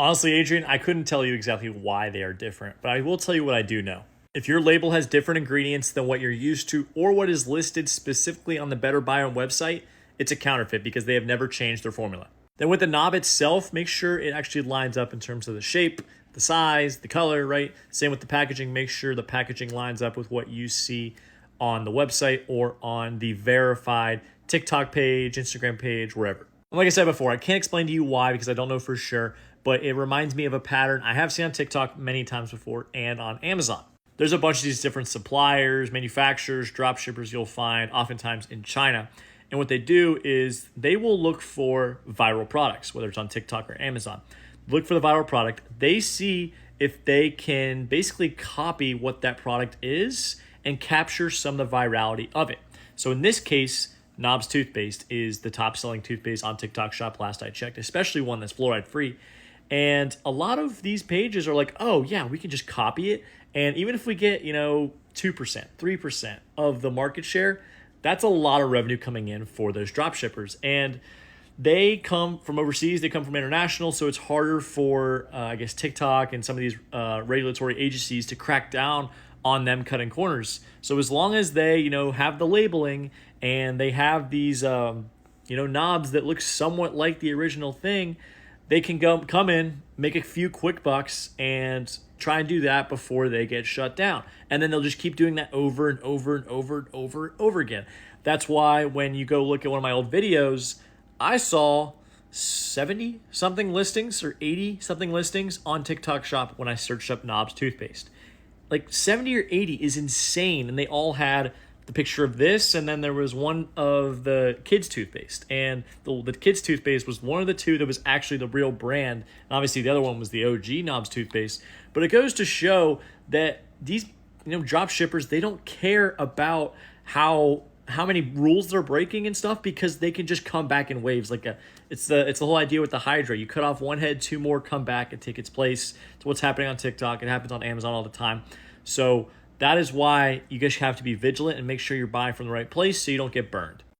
Honestly, Adrian, I couldn't tell you exactly why they are different, but I will tell you what I do know. If your label has different ingredients than what you're used to or what is listed specifically on the Better Biome website, it's a counterfeit because they have never changed their formula. Then with the knob itself, make sure it actually lines up in terms of the shape, the size, the color, right? Same with the packaging. Make sure the packaging lines up with what you see on the website or on the verified TikTok page, Instagram page, wherever. Like I said before, I can't explain to you why because I don't know for sure, but it reminds me of a pattern I have seen on TikTok many times before and on Amazon. There's a bunch of these different suppliers, manufacturers, drop shippers you'll find oftentimes in China. And what they do is they will look for viral products, whether it's on TikTok or Amazon. Look for the viral product. They see if they can basically copy what that product is and capture some of the virality of it. So in this case, Knobs Toothpaste is the top selling toothpaste on TikTok Shop last I checked, especially one that's fluoride free. And a lot of these pages are like, oh yeah, we can just copy it. And even if we get, 2%, 3% of the market share, that's a lot of revenue coming in for those drop shippers. And they come from overseas, they come from international, so it's harder for, TikTok and some of these regulatory agencies to crack down on them cutting corners. So as long as they, have the labeling and they have these, knobs that look somewhat like the original thing, they can come in, make a few quick bucks, and try and do that before they get shut down. And then they'll just keep doing that over and over and over and over and over again. That's why when you go look at one of my old videos, I saw 70-something listings or 80-something listings on TikTok Shop when I searched up Knobs Toothpaste. Like 70 or 80 is insane, and they all had the picture of this, and then there was one of the kids' toothpaste. And the kids' toothpaste was one of the two that was actually the real brand. And obviously the other one was the OG Knobs toothpaste. But it goes to show that these drop shippers, they don't care about how many rules they're breaking and stuff because they can just come back in waves. It's the whole idea with the Hydra. You cut off one head, two more come back and take its place. It's what's happening on TikTok. It happens on Amazon all the time. So that is why you guys have to be vigilant and make sure you're buying from the right place so you don't get burned.